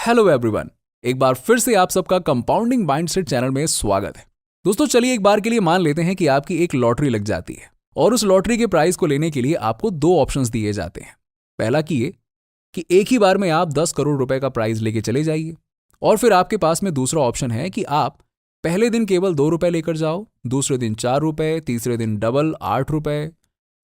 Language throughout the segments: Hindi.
हेलो एवरीवन, एक बार फिर से आप सबका कंपाउंडिंग माइंडसेट चैनल में स्वागत है। दोस्तों चलिए एक बार के लिए मान लेते हैं कि आपकी एक लॉटरी लग जाती है और उस लॉटरी के प्राइस को लेने के लिए आपको दो ऑप्शंस दिए जाते हैं। पहला कि एक ही बार में आप 10 करोड़ रुपए का प्राइज लेके चले जाइए, और फिर आपके पास में दूसरा ऑप्शन है कि आप पहले दिन केवल 2 रुपए लेकर जाओ, दूसरे दिन 4 रुपए, तीसरे दिन डबल 8 रुपए,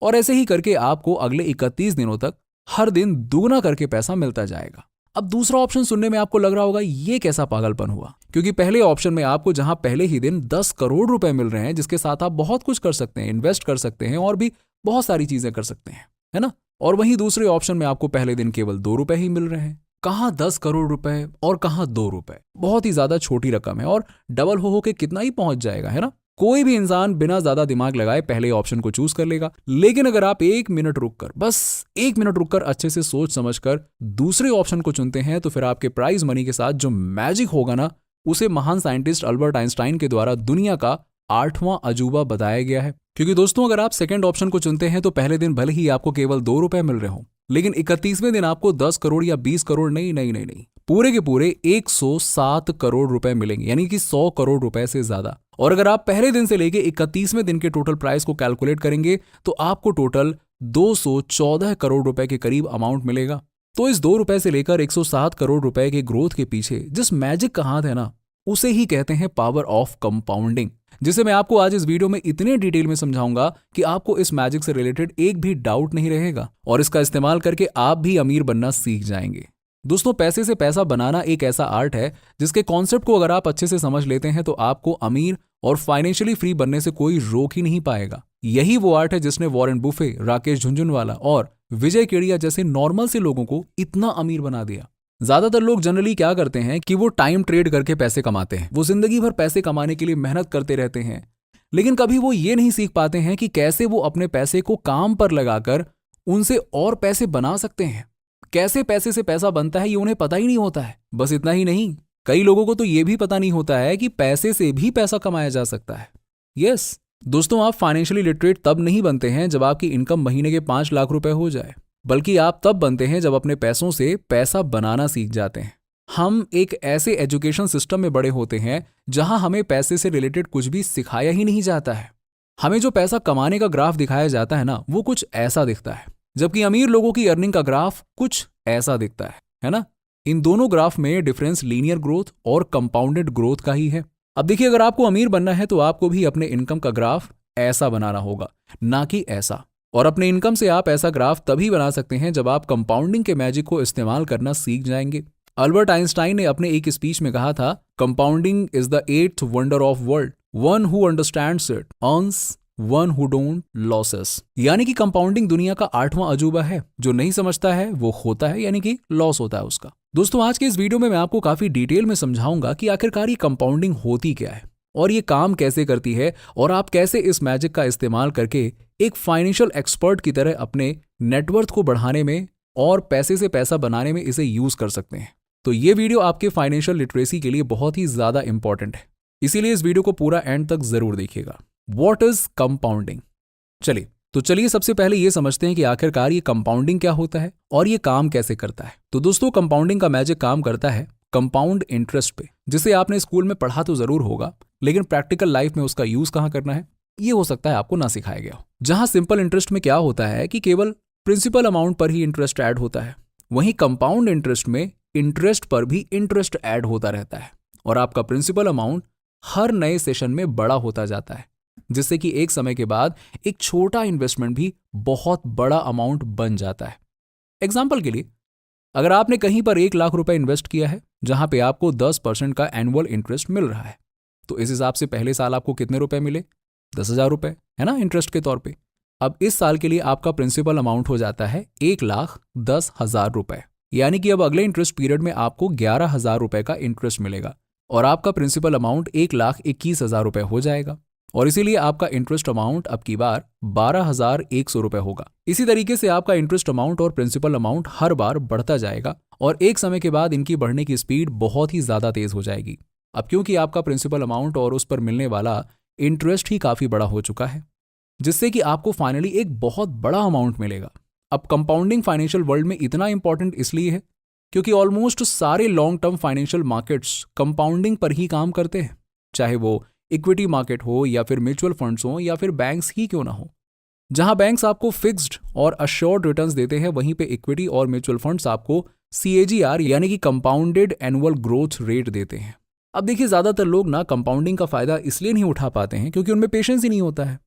और ऐसे ही करके आपको अगले 31 दिनों तक हर दिन दुगना करके पैसा मिलता जाएगा। अब दूसरा ऑप्शन सुनने में आपको लग रहा होगा ये कैसा पागलपन हुआ, क्योंकि पहले ऑप्शन में आपको जहां पहले ही दिन 10 करोड़ रुपए मिल रहे हैं जिसके साथ आप बहुत कुछ कर सकते हैं, इन्वेस्ट कर सकते हैं और भी बहुत सारी चीजें कर सकते हैं, है ना। और वहीं दूसरे ऑप्शन में आपको पहले दिन केवल 2 रुपए ही मिल रहे हैं। कहां 10 करोड़ रुपए और कहां 2 रुपए, बहुत ही ज्यादा छोटी रकम है और डबल हो के कितना ही पहुंच जाएगा, है ना। कोई भी इंसान बिना ज्यादा दिमाग लगाए पहले ऑप्शन को चूज कर लेगा, लेकिन अगर आप 1 मिनट रुककर, बस 1 मिनट रुककर अच्छे से सोच समझकर दूसरे ऑप्शन को चुनते हैं तो फिर आपके प्राइज मनी के साथ जो मैजिक होगा ना, उसे महान साइंटिस्ट अल्बर्ट आइंस्टाइन के द्वारा दुनिया का 8वां अजूबा बताया गया है। क्योंकि दोस्तों अगर आप सेकंड ऑप्शन को चुनते हैं तो पहले दिन भले ही आपको केवल 2 रुपए मिल रहे हो, लेकिन 31वें दिन आपको 10 करोड़ या 20 करोड़ नहीं, पूरे के पूरे 107 करोड़ रुपए मिलेंगे, यानी कि 100 करोड़ रुपए से ज्यादा। और अगर आप पहले दिन से लेके 31वें दिन के टोटल प्राइस को कैलकुलेट करेंगे तो आपको टोटल 214 करोड़ रुपए के करीब अमाउंट मिलेगा। तो इस 2 रुपए से लेकर 107 करोड़ रुपए के ग्रोथ के पीछे जिस मैजिक का हाथ है ना, उसे ही कहते हैं पावर ऑफ कंपाउंडिंग, जिसे मैं आपको आज इस वीडियो में इतने डिटेल में समझाऊंगा कि आपको इस मैजिक से रिलेटेड एक भी डाउट नहीं रहेगा और इसका इस्तेमाल करके आप भी अमीर बनना सीख जाएंगे। दोस्तों पैसे से पैसा बनाना एक ऐसा आर्ट है जिसके कॉन्सेप्ट को अगर आप अच्छे से समझ लेते हैं तो आपको अमीर और फाइनेंशियली फ्री बनने से कोई रोक ही नहीं पाएगा। यही वो आर्ट है जिसने वॉरेन बुफे, राकेश झुनझुनवाला और विजय केडिया जैसे नॉर्मल से लोगों को इतना अमीर बना दिया। ज्यादातर लोग जनरली क्या करते हैं कि वो टाइम ट्रेड करके पैसे कमाते हैं, वो जिंदगी भर पैसे कमाने के लिए मेहनत करते रहते हैं, लेकिन कभी वो ये नहीं सीख पाते हैं कि कैसे वो अपने पैसे को काम पर लगाकर उनसे और पैसे बना सकते हैं। कैसे पैसे से पैसा बनता है ये उन्हें पता ही नहीं होता है। बस इतना ही नहीं, कई लोगों को तो ये भी पता नहीं होता है कि पैसे से भी पैसा कमाया जा सकता है। यस दोस्तों, आप फाइनेंशियली लिटरेट तब नहीं बनते हैं जब आपकी इनकम महीने के 5 लाख रुपए हो जाए, बल्कि आप तब बनते हैं जब अपने पैसों से पैसा बनाना सीख जाते हैं। हम एक ऐसे एजुकेशन सिस्टम में बड़े होते हैं जहां हमें पैसे से रिलेटेड कुछ भी सिखाया ही नहीं जाता है। हमें जो पैसा कमाने का ग्राफ दिखाया जाता है ना, वो कुछ ऐसा दिखता है, जबकि अमीर लोगों की अर्निंग का ग्राफ कुछ ऐसा दिखता है ना। इन दोनों ग्राफ में डिफरेंस लीनियर ग्रोथ और कंपाउंडेड ग्रोथ का ही है। अब देखिए, अगर आपको अमीर बनना है तो आपको भी अपने इनकम का ग्राफ ऐसा बनाना होगा, ना कि ऐसा। और अपने इनकम से आप ऐसा ग्राफ तभी बना सकते हैं जब आप कंपाउंडिंग के मैजिक को इस्तेमाल करना सीख जाएंगे। अल्बर्ट आइंस्टाइन ने अपने एक स्पीच में कहा था, compounding is the 8th wonder of world, one who understands it earns, one who don't losses. यानी कि कंपाउंडिंग दुनिया का 8वां अजूबा है, जो नहीं समझता है वो खोता है, यानी कि लॉस होता है उसका। दोस्तों आज के इस वीडियो में मैं आपको काफी डिटेल में समझाऊंगा कि आखिरकार ये कंपाउंडिंग होती क्या है और ये काम कैसे करती है, और आप कैसे इस मैजिक का इस्तेमाल करके एक फाइनेंशियल एक्सपर्ट की तरह अपने नेटवर्थ को बढ़ाने में और पैसे से पैसा बनाने में इसे यूज कर सकते हैं। तो ये वीडियो आपके फाइनेंशियल लिटरेसी के लिए बहुत ही ज्यादा इंपॉर्टेंट है, इसीलिए इस वीडियो को पूरा एंड तक जरूर देखिएगा। What is compounding? चलिए सबसे पहले ये समझते हैं कि आखिरकार ये कंपाउंडिंग क्या होता है और ये काम कैसे करता है। तो दोस्तों कंपाउंडिंग का मैजिक काम करता है कंपाउंड इंटरेस्ट पे, जिसे आपने स्कूल में पढ़ा तो जरूर होगा, लेकिन प्रैक्टिकल लाइफ में उसका यूज कहाँ करना है ये हो सकता है आपको ना सिखाया गया हो। जहां सिंपल इंटरेस्ट में क्या होता है कि केवल प्रिंसिपल अमाउंट पर ही इंटरेस्ट ऐड होता है, वहीं कंपाउंड इंटरेस्ट में इंटरेस्ट पर भी इंटरेस्ट ऐड होता रहता है और आपका प्रिंसिपल अमाउंट हर नए सेशन में बड़ा होता जाता है, जिससे कि एक समय के बाद एक छोटा इन्वेस्टमेंट भी बहुत बड़ा अमाउंट बन जाता है। एग्जाम्पल के लिए, अगर आपने कहीं पर 1 लाख रुपए इन्वेस्ट किया है जहां पे आपको 10% का एनुअल इंटरेस्ट मिल रहा है, तो इस हिसाब से पहले साल आपको कितने रुपए मिले? 10,000 रुपए, है ना, इंटरेस्ट के तौर पे। अब इस साल के लिए आपका प्रिंसिपल अमाउंट हो जाता है 1,10,000 रुपए, यानी कि अब अगले इंटरेस्ट पीरियड में आपको 11,000 रुपए का इंटरेस्ट मिलेगा और आपका प्रिंसिपल अमाउंट 1,21,000 रुपए हो जाएगा। और इसीलिए आपका इंटरेस्ट अमाउंट अब की बार 12,100 रुपए होगा। इसी तरीके से आपका इंटरेस्ट अमाउंट और प्रिंसिपल अमाउंट हर बार बढ़ता जाएगा और एक समय के बाद इनकी बढ़ने की स्पीड बहुत ही ज्यादा तेज हो जाएगी। अब क्योंकि आपका प्रिंसिपल अमाउंट और उस पर मिलने वाला इंटरेस्ट ही काफी बड़ा हो चुका है, जिससे कि आपको फाइनली एक बहुत बड़ा अमाउंट मिलेगा। अब कंपाउंडिंग फाइनेंशियल वर्ल्ड में इतना इंपॉर्टेंट इसलिए है क्योंकि ऑलमोस्ट सारे long term financial markets compounding पर ही काम करते हैं, चाहे वो इक्विटी मार्केट हो या फिर म्यूचुअल फंड्स हो या फिर बैंक्स ही क्यों ना हो। जहां बैंक्स आपको फिक्स्ड और अश्योर्ड रिटर्न्स देते हैं, वहीं पे इक्विटी और म्यूचुअल फंड्स आपको CAGR यानी कि कंपाउंडेड एनुअल ग्रोथ रेट देते हैं। अब देखिए, ज्यादातर लोग ना कंपाउंडिंग का फायदा इसलिए नहीं उठा पाते हैं क्योंकि उनमें पेशेंस ही नहीं होता है।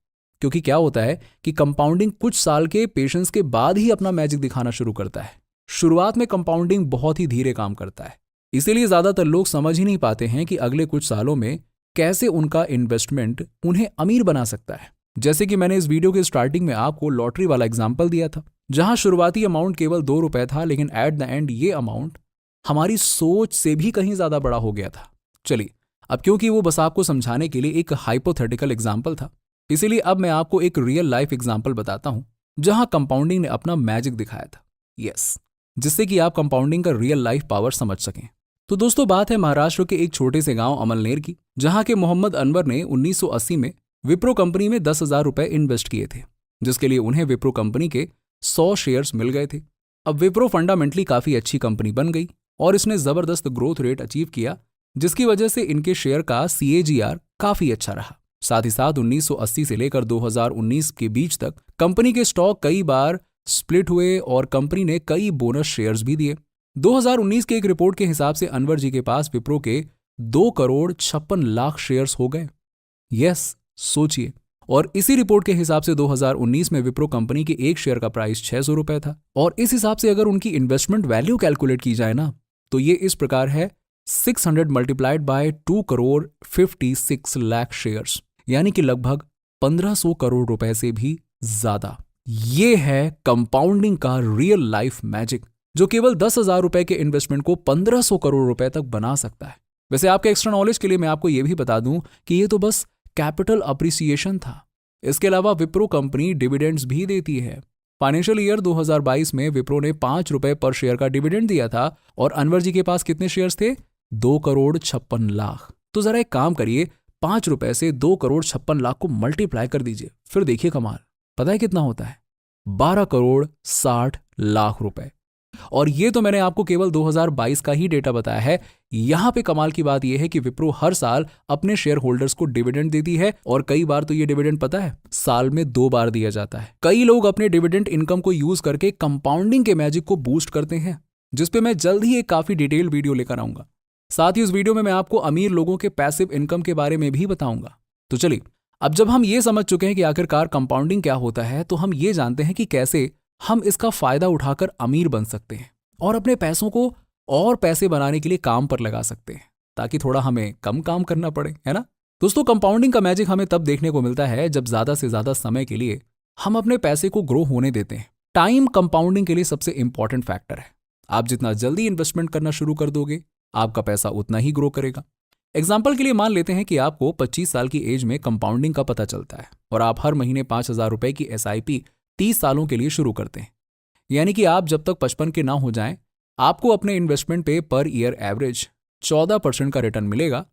क्योंकि क्या होता है कि कंपाउंडिंग कुछ साल के पेशेंस के बाद ही अपना मैजिक दिखाना शुरू करता है। शुरुआत में कंपाउंडिंग बहुत ही धीरे काम करता है, इसीलिए ज्यादातर लोग समझ ही नहीं पाते हैं कि अगले कुछ सालों में कैसे उनका इन्वेस्टमेंट उन्हें अमीर बना सकता है। जैसे कि मैंने इस वीडियो के स्टार्टिंग में आपको लॉटरी वाला एग्जाम्पल दिया था, जहां शुरुआती अमाउंट केवल 2 रुपए था, लेकिन एट द एंड ये अमाउंट हमारी सोच से भी कहीं ज्यादा बड़ा हो गया था। चलिए, अब क्योंकि वो बस आपको समझाने के लिए एक हाइपोथेटिकल एग्जाम्पल था, इसीलिए अब मैं आपको एक रियल लाइफ एग्जाम्पल बताता हूं जहां कंपाउंडिंग ने अपना मैजिक दिखाया था। यस, जिससे कि आप कंपाउंडिंग का रियल लाइफ पावर समझ सकें। तो दोस्तों, बात है महाराष्ट्र के एक छोटे से गांव अमलनेर की, जहां के मोहम्मद अनवर ने 1980 में विप्रो कंपनी में 10,000 रुपए इन्वेस्ट किए थे, जिसके लिए उन्हें विप्रो कंपनी के 100 शेयर्स मिल गए थे। अब विप्रो फंडामेंटली काफी अच्छी कंपनी बन गई और इसने जबरदस्त ग्रोथ रेट अचीव किया, जिसकी वजह से इनके शेयर का CAGR काफी अच्छा रहा। साथ ही साथ 1980 से लेकर 2019 के बीच तक कंपनी के स्टॉक कई बार स्प्लिट हुए और कंपनी ने कई बोनस शेयर्स भी दिए। 2019 के एक रिपोर्ट के हिसाब से अनवर जी के पास विप्रो के 2,56,00,000 शेयर्स हो गए। यस, सोचिए। और इसी रिपोर्ट के हिसाब से 2019 में विप्रो कंपनी के एक शेयर का प्राइस 600 रुपए था। और इस हिसाब से अगर उनकी इन्वेस्टमेंट वैल्यू कैलकुलेट की जाए ना, तो ये इस प्रकार है 600 मल्टीप्लाइड बाय 2,56,00,000 शेयर्स, यानी कि लगभग 1,500 करोड़ रुपए से भी ज्यादा। ये है कंपाउंडिंग का रियल लाइफ मैजिक, जो केवल 10,000 रुपए के इन्वेस्टमेंट को 1,500 करोड़ रुपए तक बना सकता है। वैसे आपके एक्स्ट्रा नॉलेज के लिए मैं आपको यह भी बता दूं कि ये तो बस कैपिटल अप्रिसिएशन था। इसके अलावा विप्रो कंपनी डिविडेंड्स भी देती है। फाइनेंशियल ईयर 2022 में विप्रो ने 5 रुपए पर शेयर का डिविडेंड दिया था और अनवर जी के पास कितने शेयर्स थे? 2,56,00,000। तो जरा एक काम करिए, 5 रुपए से 2,56,00,000 को मल्टीप्लाई कर दीजिए, फिर देखिए कमाल। पता है कितना होता है? 12,60,00,000 रुपए। और ये तो मैंने आपको केवल 2022 का ही डेटा बताया है। यहां पे कमाल की बात यह है कि विप्रो हर साल अपने शेयर होल्डर्स को डिविडेंड देती है और कई बार तो ये डिविडेंड पता है साल में 2 बार दिया जाता है। कई लोग अपने डिविडेंड इनकम को यूज करके कंपाउंडिंग के मैजिक को बूस्ट करते हैं, जिसपे मैं जल्द ही एक काफी डिटेल वीडियो लेकर आऊंगा। साथ ही उस वीडियो में मैं आपको अमीर लोगों के पैसिव इनकम के बारे में भी बताऊंगा। तो चलिए, अब जब हम ये समझ चुके हैं कि आखिरकार कंपाउंडिंग क्या होता है, तो हम ये जानते हैं कि कैसे हम इसका फायदा उठाकर अमीर बन सकते हैं और अपने पैसों को और पैसे बनाने के लिए काम पर लगा सकते हैं, ताकि थोड़ा हमें कम काम करना पड़े, है ना। दोस्तों, कंपाउंडिंग का मैजिक हमें तब देखने को मिलता है जब ज्यादा से ज्यादा समय के लिए हम अपने पैसे को ग्रो होने देते हैं। टाइम कंपाउंडिंग के लिए सबसे इंपॉर्टेंट फैक्टर है। आप जितना जल्दी इन्वेस्टमेंट करना शुरू कर दोगे, आपका पैसा उतना ही ग्रो करेगा। एग्जाम्पल के लिए मान लेते हैं कि आपको 25 साल की एज में कंपाउंडिंग का पता चलता है और आप हर महीने 5,000 रुपए की SIP 30 सालों के लिए शुरू करते हैं। यानी कि आप जब तक 55 के ना हो जाएं, आपको अपने इन्वेस्टमेंट पे पर ईयर एवरेज 14% का रिटर्न मिलेगा।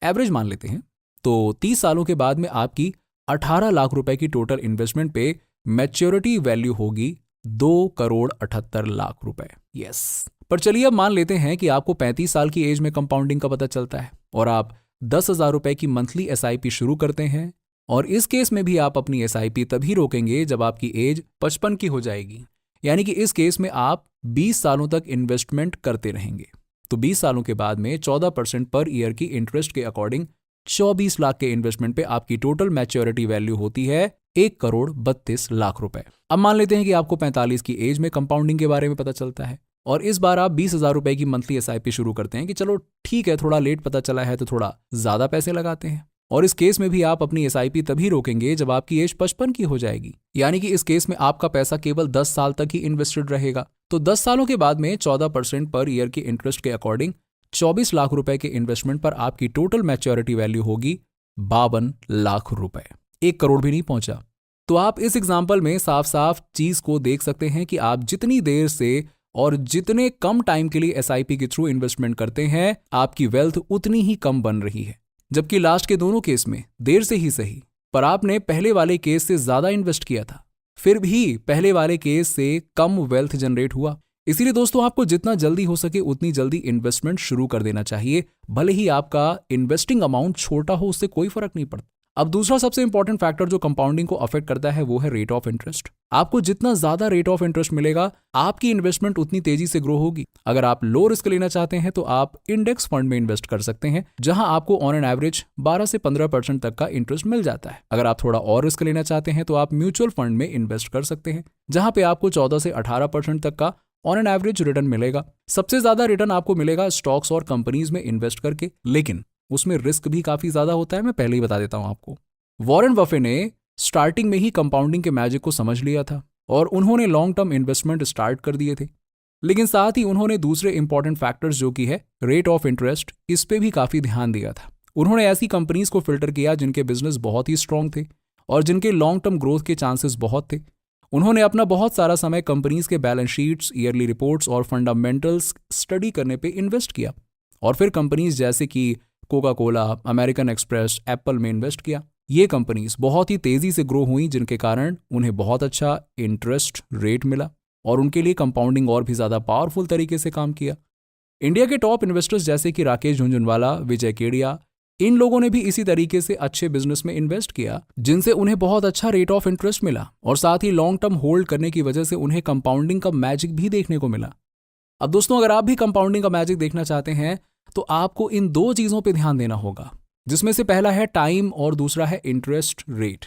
एवरेज मान लेते हैं। तो 30 सालों के बाद में आपकी 18 लाख रुपए की टोटल इन्वेस्टमेंट पे मैच्योरिटी वैल्यू होगी 2,78,00,000 रुपए। यस, पर चलिए अब मान लेते हैं कि आपको 35 साल की एज में कंपाउंडिंग का पता चलता है और आप 10,000 रुपए की मंथली SIP शुरू करते हैं। और इस केस में भी आप अपनी SIP तभी रोकेंगे जब आपकी एज 55 की हो जाएगी। यानी कि इस केस में आप 20 सालों तक इन्वेस्टमेंट करते रहेंगे। तो 20 सालों के बाद में 14% पर ईयर की इंटरेस्ट के अकॉर्डिंग 24 लाख के इन्वेस्टमेंट पे आपकी टोटल मैच्योरिटी वैल्यू होती है 1,32,00,000 रुपए। अब मान लेते हैं कि आपको 45 की एज में कंपाउंडिंग के बारे में पता चलता है और इस बार आप 20,000 रुपए की मंथली SIP शुरू करते हैं कि चलो ठीक है, थोड़ा लेट पता चला है तो थोड़ा ज्यादा पैसे लगाते हैं। और इस केस में भी आप अपनी SIP तभी रोकेंगे जब आपकी एज 55 की हो जाएगी। यानी कि इस केस में आपका पैसा केवल 10 साल तक ही इन्वेस्टेड रहेगा। तो 10 सालों के बाद में 14% पर ईयर की इंटरेस्ट के अकॉर्डिंग 24 लाख रुपए के इन्वेस्टमेंट पर आपकी टोटल मैच्योरिटी वैल्यू होगी 52 लाख रुपए। 1 करोड़ भी नहीं पहुंचा। तो आप इस एग्जाम्पल में साफ साफ चीज को देख सकते हैं कि आप जितनी देर से और जितने कम टाइम के लिए SIP के थ्रू इन्वेस्टमेंट करते हैं, आपकी वेल्थ उतनी ही कम बन रही है। जबकि लास्ट के दोनों केस में देर से ही सही, पर आपने पहले वाले केस से ज्यादा इन्वेस्ट किया था, फिर भी पहले वाले केस से कम वेल्थ जनरेट हुआ। इसीलिए दोस्तों आपको जितना जल्दी हो सके उतनी जल्दी इन्वेस्टमेंट शुरू कर देना चाहिए, भले ही आपका इन्वेस्टिंग अमाउंट छोटा हो, उससे कोई फर्क नहीं पड़ता। अब दूसरा सबसे इंपॉर्टेंट फैक्टर जो कंपाउंडिंग को अफेक्ट करता है वो है रेट ऑफ इंटरेस्ट। आपको जितना ज्यादा रेट ऑफ इंटरेस्ट मिलेगा आपकी इन्वेस्टमेंट उतनी तेजी से ग्रो होगी। अगर आप लो रिस्क लेना चाहते हैं तो आप इंडेक्स फंड में इन्वेस्ट कर सकते हैं, जहां आपको ऑन एन एवरेज 12 से 15% तक का इंटरेस्ट मिल जाता है। अगर आप थोड़ा और रिस्क लेना चाहते हैं तो आप म्यूचुअल फंड में इन्वेस्ट कर सकते हैं, जहां पे आपको 14 से 18% तक का ऑन एन एवरेज रिटर्न मिलेगा। सबसे ज्यादा रिटर्न आपको मिलेगा स्टॉक्स और कंपनीज में इन्वेस्ट करके, लेकिन उसमें रिस्क भी काफी ज्यादा होता है। मैं पहले ही बता देता हूं आपको। वॉरेन बफे ने स्टार्टिंग में ही कंपाउंडिंग के मैजिक को समझ लिया था और उन्होंने लॉन्ग टर्म इन्वेस्टमेंट स्टार्ट कर दिए थे, लेकिन साथ ही उन्होंने दूसरे इंपॉर्टेंट फैक्टर्स जो कि है रेट ऑफ इंटरेस्ट, इस पे भी काफी ध्यान दिया था। उन्होंने ऐसी कंपनीज को फिल्टर किया जिनके बिजनेस बहुत ही स्ट्रांग थे और जिनके लॉन्ग टर्म ग्रोथ के चांसेस बहुत थे। उन्होंने अपना बहुत सारा समय कंपनीज के बैलेंस शीट्स, ईयरली रिपोर्ट्स और फंडामेंटल्स स्टडी करने पे इन्वेस्ट किया और फिर कंपनीज जैसे कि Coca Cola, American express, Apple में इन्वेस्ट किया। ये कंपनीज बहुत ही तेजी से ग्रो हुई, जिनके कारण उन्हें बहुत अच्छा इंटरेस्ट रेट मिला और उनके लिए कंपाउंडिंग और भी ज्यादा पावरफुल तरीके से काम किया। इंडिया के टॉप इन्वेस्टर्स जैसे कि राकेश झुनझुनवाला, विजय केडिया, इन लोगों ने भी इसी तरीके से अच्छे बिजनेस में इन्वेस्ट किया, जिनसे उन्हें बहुत अच्छा रेट ऑफ इंटरेस्ट मिला और साथ ही लॉन्ग टर्म होल्ड करने की वजह से उन्हें कंपाउंडिंग का मैजिक भी देखने को मिला। अब दोस्तों अगर आप भी कंपाउंडिंग का मैजिक देखना चाहते हैं तो आपको इन दो चीजों पर ध्यान देना होगा, जिसमें से पहला है टाइम और दूसरा है इंटरेस्ट रेट।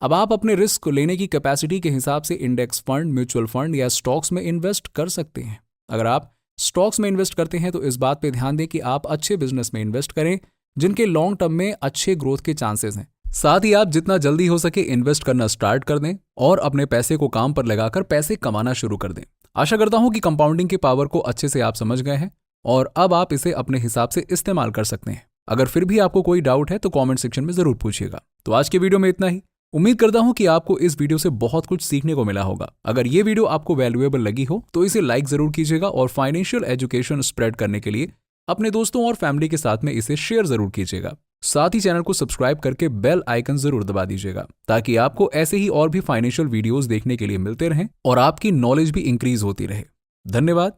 अब आप अपने रिस्क लेने की कैपेसिटी के हिसाब से इंडेक्स फंड, म्यूचुअल फंड या स्टॉक्स में इन्वेस्ट कर सकते हैं। अगर आप स्टॉक्स में इन्वेस्ट करते हैं तो इस बात पे ध्यान दें कि आप अच्छे बिजनेस में इन्वेस्ट करें जिनके लॉन्ग टर्म में अच्छे ग्रोथ के चांसेस हैं। साथ ही आप जितना जल्दी हो सके इन्वेस्ट करना स्टार्ट कर दें और अपने पैसे को काम पर लगाकर पैसे कमाना शुरू कर दें। आशा करता हूं कि कंपाउंडिंग के पावर को अच्छे से आप समझ गए हैं और अब आप इसे अपने हिसाब से इस्तेमाल कर सकते हैं। अगर फिर भी आपको कोई डाउट है तो कमेंट सेक्शन में जरूर पूछिएगा। तो आज के वीडियो में इतना ही। उम्मीद करता हूं कि आपको इस वीडियो से बहुत कुछ सीखने को मिला होगा। अगर ये वीडियो आपको वैल्यूएबल लगी हो तो इसे लाइक जरूर कीजिएगा और फाइनेंशियल एजुकेशन स्प्रेड करने के लिए अपने दोस्तों और फैमिली के साथ में इसे शेयर जरूर कीजिएगा। साथ ही चैनल को सब्सक्राइब करके बेल आइकन जरूर दबा दीजिएगा ताकि आपको ऐसे ही और भी फाइनेंशियल वीडियोस देखने के लिए मिलते रहें और आपकी नॉलेज भी इंक्रीज होती रहे। धन्यवाद।